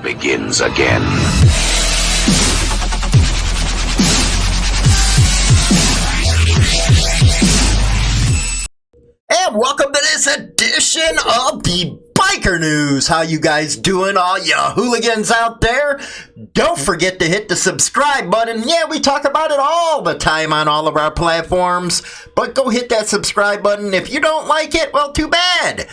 begins again. And welcome to this edition of the Biker News. How you guys doing, all you hooligans out there? Don't forget to hit the subscribe button. Yeah, we talk about it all the time on all of our platforms. But go hit that subscribe button. If you don't like it, well, too bad.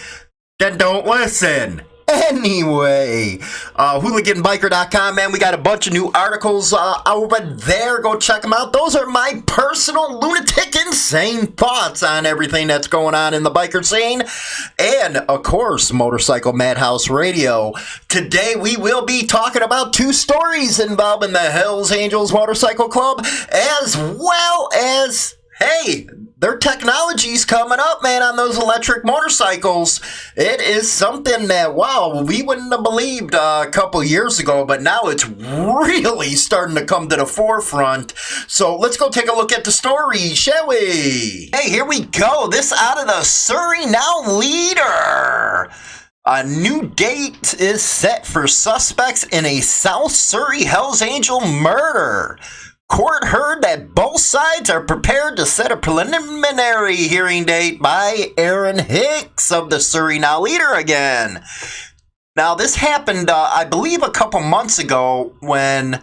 Then don't listen. Anyway, hooliganbiker.com, man, we got a bunch of new articles over there. Go check them out. Those are my personal lunatic insane thoughts on everything that's going on in the biker scene. And, of course, Motorcycle Madhouse Radio. Today, we will be talking about two stories involving the Hells Angels Motorcycle Club, as well as, hey, their technology's coming up, man, on those electric motorcycles. It is something that, wow, we wouldn't have believed a couple years ago, but now it's really starting to come to the forefront. So let's go take a look at the story, shall we? Hey, here we go. This out of the Surrey Now Leader. A new date is set for suspects in a South Surrey Hells Angel murder. Court heard that both sides are prepared to set a preliminary hearing date by Aaron Hicks of the Surrey Now Leader again. Now, this happened, I believe, a couple months ago when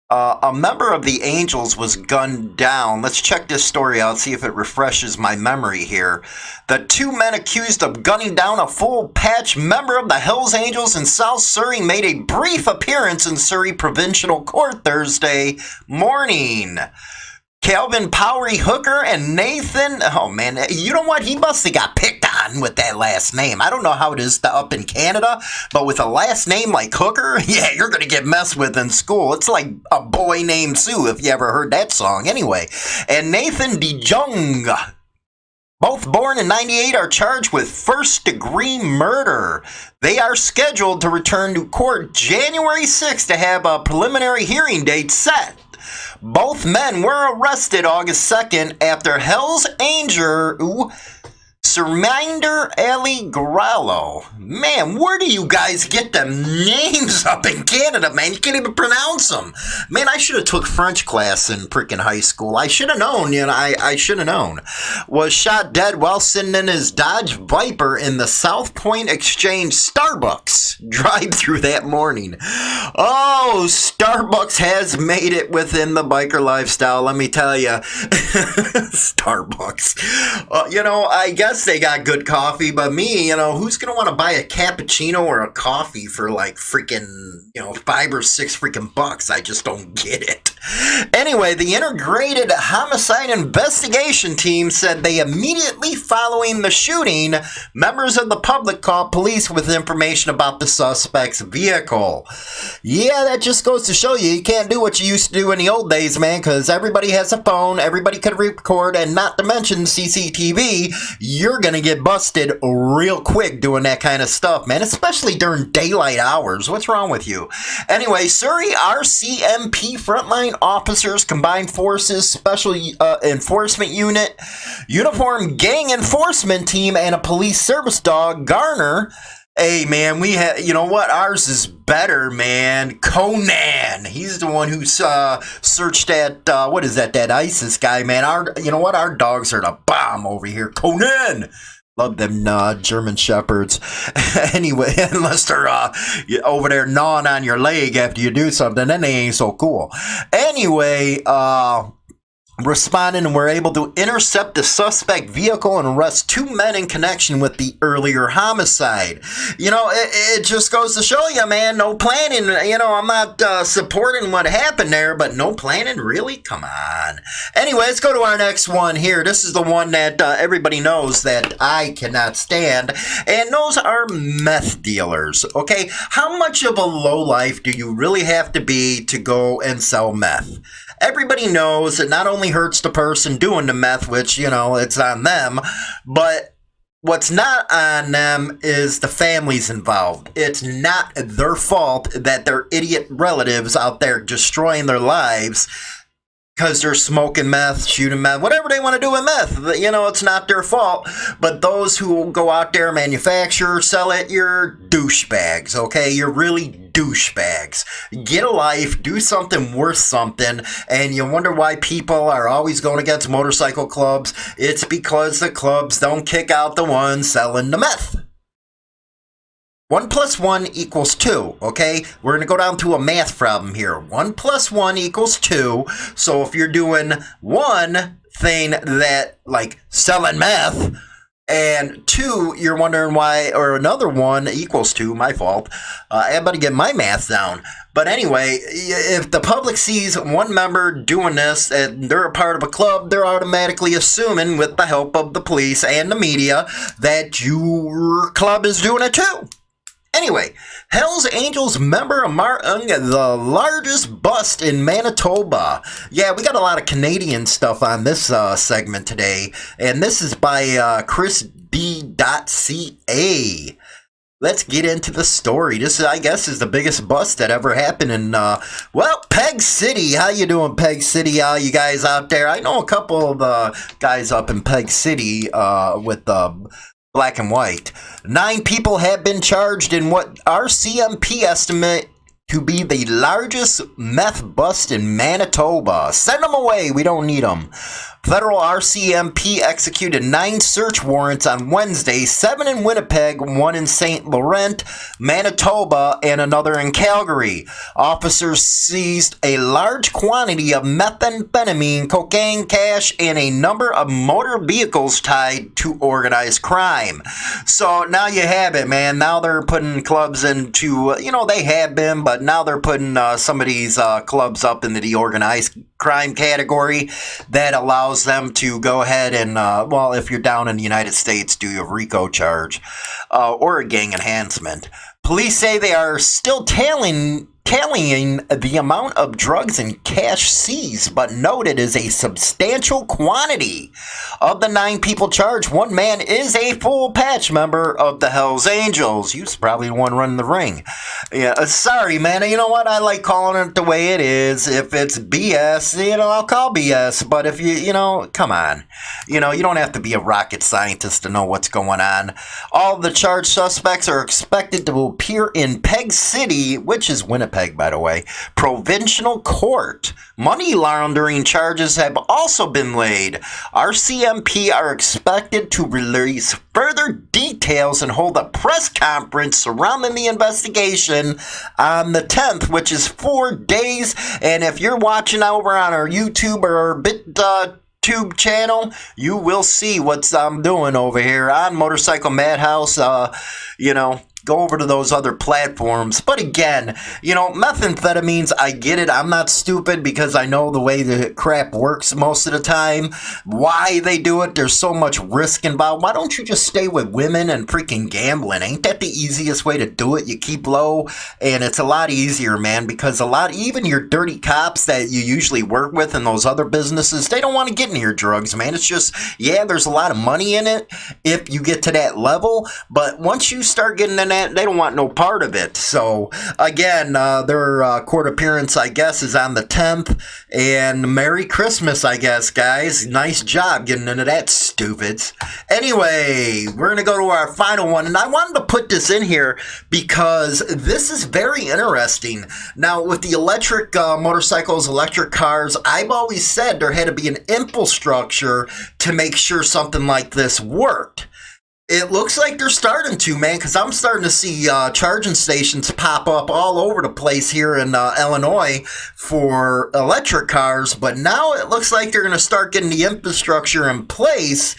a member of the Angels was gunned down. Let's check this story out, see if it refreshes my memory here. The two men accused of gunning down a full-patch member of the Hells Angels in South Surrey made a brief appearance in Surrey Provincial Court Thursday morning. Calvin Powery Hooker and Nathan, oh man, you know what? He must have got picked on with that last name. I don't know how it is up in Canada, but with a last name like Hooker, yeah, you're going to get messed with in school. It's like a boy named Sue, if you ever heard that song. Anyway, and Nathan DeJong, both born in 98, are charged with first-degree murder. They are scheduled to return to court January 6th to have a preliminary hearing date set. Both men were arrested August 2nd after Hells Angel Surminder Ali Grallo. Man, where do you guys get them names up in Canada, man? You can't even pronounce them. Man, I should have took French class in freaking high school. I should have known, you know, I should have known. Was shot dead while sitting in his Dodge Viper in the South Point Exchange Starbucks drive-through that morning. Oh, Starbucks has made it within the biker lifestyle, let me tell you. Starbucks. You know, I guess they got good coffee, but me, you know, who's going to want to buy a cappuccino or a coffee for like freaking, you know, $5 or $6 freaking bucks? I just don't get it. Anyway, the Integrated Homicide Investigation Team said they immediately following the shooting, members of the public called police with information about the suspect's vehicle. Yeah, that just goes to show you can't do what you used to do in the old days, man, because everybody has a phone, everybody could record, and not to mention CCTV, you're going to get busted real quick doing that kind of stuff, man, especially during daylight hours. What's wrong with you? Anyway, Surrey RCMP frontline officers, combined forces, special enforcement unit, uniform gang enforcement team, and a police service dog, Garner. Hey, man, we have, you know what? Ours is better, man. Conan. He's the one who searched that, what is that ISIS guy, man. You know what? Our dogs are the bomb over here. Conan. Love them German Shepherds. Anyway, unless they're over there gnawing on your leg after you do something, then they ain't so cool. Anyway, responded and were able to intercept the suspect vehicle and arrest two men in connection with the earlier homicide. You know, it just goes to show you, man, no planning. You know, I'm not supporting what happened there, but no planning, really? Come on. Anyway, let's go to our next one here. This is the one that everybody knows that I cannot stand, and those are meth dealers, okay? How much of a lowlife do you really have to be to go and sell meth? Everybody knows it not only hurts the person doing the meth, which, you know, it's on them, but what's not on them is the families involved. It's not their fault that their idiot relatives out there destroying their lives because they're smoking meth, shooting meth, whatever they want to do with meth. You know, it's not their fault. But those who go out there, manufacture, sell it, you're douchebags, okay? You're really douchebags. Get a life, do something worth something, and you wonder why people are always going against motorcycle clubs. It's because the clubs don't kick out the ones selling the meth. 1 + 1 = 2, okay? We're going to go down to a math problem here. 1 + 1 = 2. So if you're doing one thing that, like, selling meth, and 2, you're wondering why, or another 1 = 2, my fault. I better get my math down. But anyway, if the public sees one member doing this and they're a part of a club, they're automatically assuming, with the help of the police and the media, that your club is doing it too. Anyway, Hells Angels member among the largest bust in Manitoba. Yeah, we got a lot of Canadian stuff on this segment today, and this is by Chris B.ca. Let's get into the story. This, I guess, is the biggest bust that ever happened in, well, Peg City. How you doing, Peg City? All you guys out there? I know a couple of guys up in Peg City with black and white. 9 people have been charged in what RCMP estimate to be the largest meth bust in Manitoba. Send them away. We don't need them. Federal RCMP executed 9 search warrants on Wednesday, 7 in Winnipeg, 1 in St. Laurent, Manitoba, and another in Calgary. Officers seized a large quantity of methamphetamine, cocaine, cash, and a number of motor vehicles tied to organized crime. So now you have it, man. Now they're putting clubs into, you know, they have been, but now they're putting some of these clubs up into the organized crime category that allows them to go ahead and, well, if you're down in the United States, do a RICO charge or a gang enhancement. Police say they are still tallying the amount of drugs and cash seized, but noted is a substantial quantity. Of the 9 people charged, 1 man is a full patch member of the Hells Angels. He was probably the one running the ring. Yeah, sorry, man. You know what? I like calling it the way it is. If it's BS, you know, I'll call BS. But if you know, come on. You know, you don't have to be a rocket scientist to know what's going on. All of the charged suspects are expected to appear in Peg City, which is Winnipeg, by the way, provincial court. Money laundering charges have also been laid. RCMP are expected to release further details and hold a press conference surrounding the investigation on the 10th, which is 4 days. And if you're watching over on our YouTube or our BitTube channel, you will see what I'm doing over here on Motorcycle Madhouse. You know, go over to those other platforms. But again, you know, methamphetamines, I get it. I'm not stupid because I know the way the crap works most of the time. Why they do it, there's so much risk involved. Why don't you just stay with women and freaking gambling? Ain't that the easiest way to do it? You keep low, and it's a lot easier, man, because even your dirty cops that you usually work with in those other businesses, they don't want to get into your drugs, man. It's just, yeah, there's a lot of money in it if you get to that level, but once you start getting in that, they don't want no part of it. So again, their court appearance, I guess, is on the 10th. And Merry Christmas, I guess, guys. Nice job getting into that, stupids. Anyway, we're going to go to our final one. And I wanted to put this in here because this is very interesting. Now, with the electric motorcycles, electric cars, I've always said there had to be an infrastructure to make sure something like this worked. It looks like they're starting to, man, because I'm starting to see charging stations pop up all over the place here in Illinois for electric cars. But now it looks like they're going to start getting the infrastructure in place.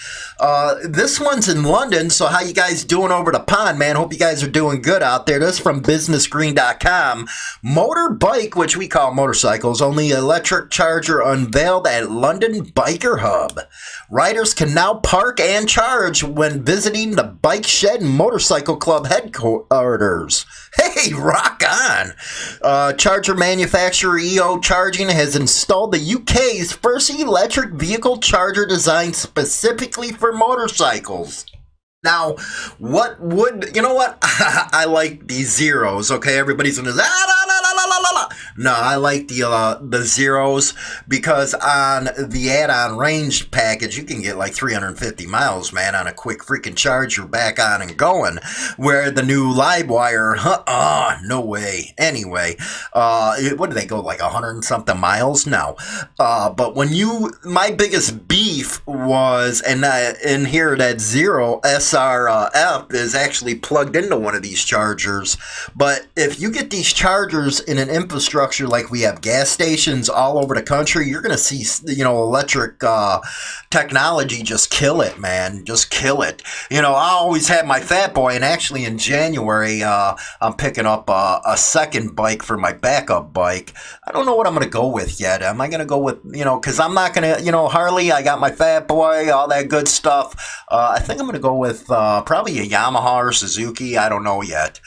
This one's in London, so how you guys doing over the pond, man? Hope you guys are doing good out there. This is from businessgreen.com. Motorbike, which we call motorcycles, only electric charger unveiled at London Biker Hub. Riders can now park and charge when visiting the Bike Shed Motorcycle Club headquarters. Hey, rock on! Charger manufacturer EO Charging has installed the UK's first electric vehicle charger designed specifically for motorcycles. Now, you know what? I like these zeros, okay? Everybody's in this, No, I like the Zeros because on the add-on range package, you can get like 350 miles, man, on a quick freaking charge. You're back on and going. Where the new Livewire, no way. Anyway, what do they go, like 100 and something miles? No. But my biggest beef was, and here that Zero SRF is actually plugged into one of these chargers. But if you get these chargers in an infrastructure like we have gas stations all over the country, you're going to see, electric technology just kill it, man. Just kill it. I always had my Fat Boy, and actually in January, I'm picking up a second bike for my backup bike. I don't know what I'm going to go with yet. Am I going to go with, because I'm not going to, Harley, I got my Fat Boy, all that good stuff. I think I'm going to go with probably a Yamaha or Suzuki. I don't know yet.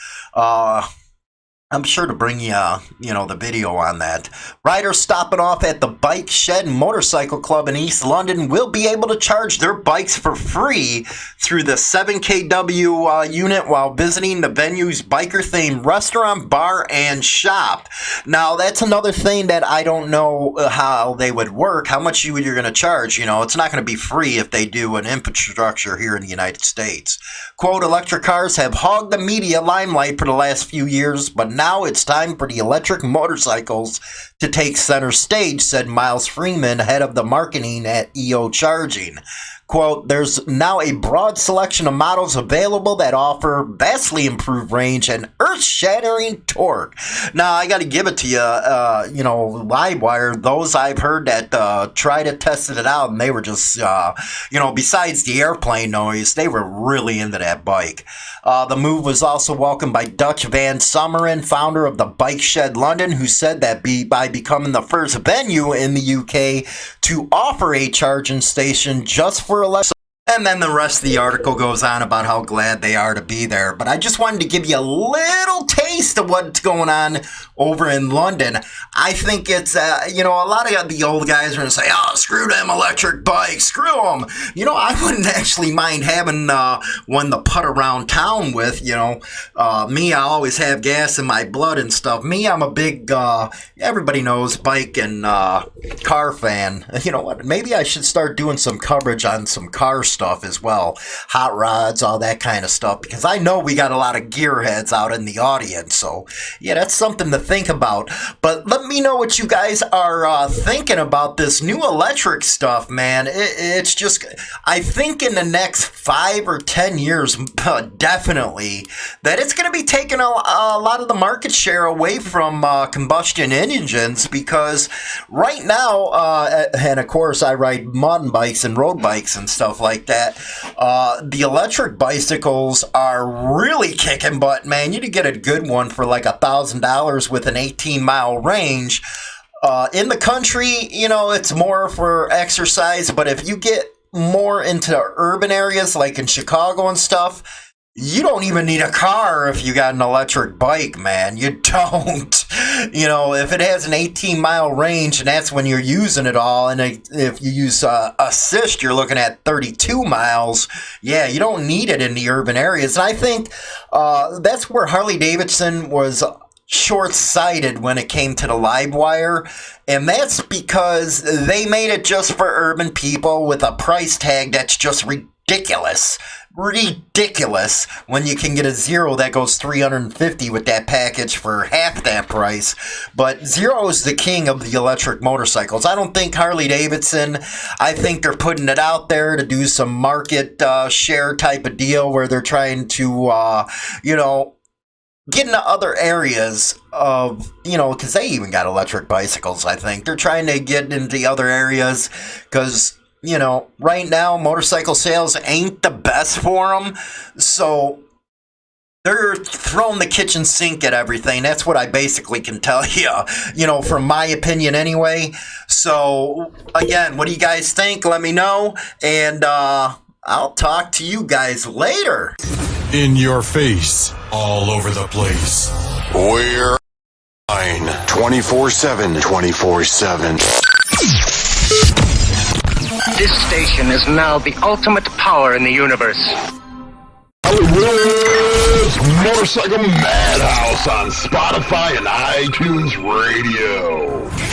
I'm sure to bring you, the video on that. Riders stopping off at the Bike Shed Motorcycle Club in East London will be able to charge their bikes for free through the 7kW unit while visiting the venue's biker-themed restaurant, bar, and shop. Now, that's another thing that I don't know how they would work, how much you're going to charge. It's not going to be free if they do an infrastructure here in the United States. Quote, electric cars have hogged the media limelight for the last few years, but now it's time for the electric motorcycles to take center stage, said Miles Freeman, head of the marketing at EO Charging. Quote, there's now a broad selection of models available that offer vastly improved range and earth-shattering torque. Now, I got to give it to you, Livewire, those I've heard that tried it, tested it out, and they were just, besides the airplane noise, they were really into that bike. The move was also welcomed by Dutch Van Summeren, founder of the Bike Shed London, who said that by becoming the first venue in the UK to offer a charging station just for electric. And then the rest of the article goes on about how glad they are to be there. But I just wanted to give you a little taste of what's going on over in London. I think it's, a lot of the old guys are going to say, oh, screw them electric bikes, screw them. I wouldn't actually mind having one to putt around town with, me, I always have gas in my blood and stuff. Me, I'm a big, everybody knows, bike and car fan. You know what, maybe I should start doing some coverage on some car stuff as well, hot rods, all that kind of stuff, because I know we got a lot of gearheads out in the audience. So yeah, that's something to think about. But let me know what you guys are thinking about this new electric stuff, man. It's just, I think in the next 5 or 10 years, definitely, that it's going to be taking a lot of the market share away from combustion engines, because right now, and of course I ride mountain bikes and road bikes and stuff like that, the electric bicycles are really kicking butt, man. You can get a good one for like $1,000 with an 18-mile range. In the country, it's more for exercise, but if you get more into urban areas like in Chicago and stuff, you don't even need a car if you got an electric bike, man. You don't. If it has an 18-mile range, and that's when you're using it all, and if you use assist, you're looking at 32 miles. Yeah, you don't need it in the urban areas. And I think that's where Harley-Davidson was short-sighted when it came to the Livewire, and that's because they made it just for urban people with a price tag that's just ridiculous when you can get a Zero that goes $350 with that package for half that price. But Zero is the king of the electric motorcycles. I don't think Harley-Davidson, I think they're putting it out there to do some market share type of deal where they're trying to get into other areas of, because they even got electric bicycles, I think. They're trying to get into the other areas because, right now motorcycle sales ain't the best for them. So they're throwing the kitchen sink at everything. That's what I basically can tell you, from my opinion anyway. So, again, what do you guys think? Let me know, and I'll talk to you guys later. In your face, all over the place. We're 24/7, 24/7. This station is now the ultimate power in the universe. Hollywood! Motorcycle Madhouse on Spotify and iTunes Radio.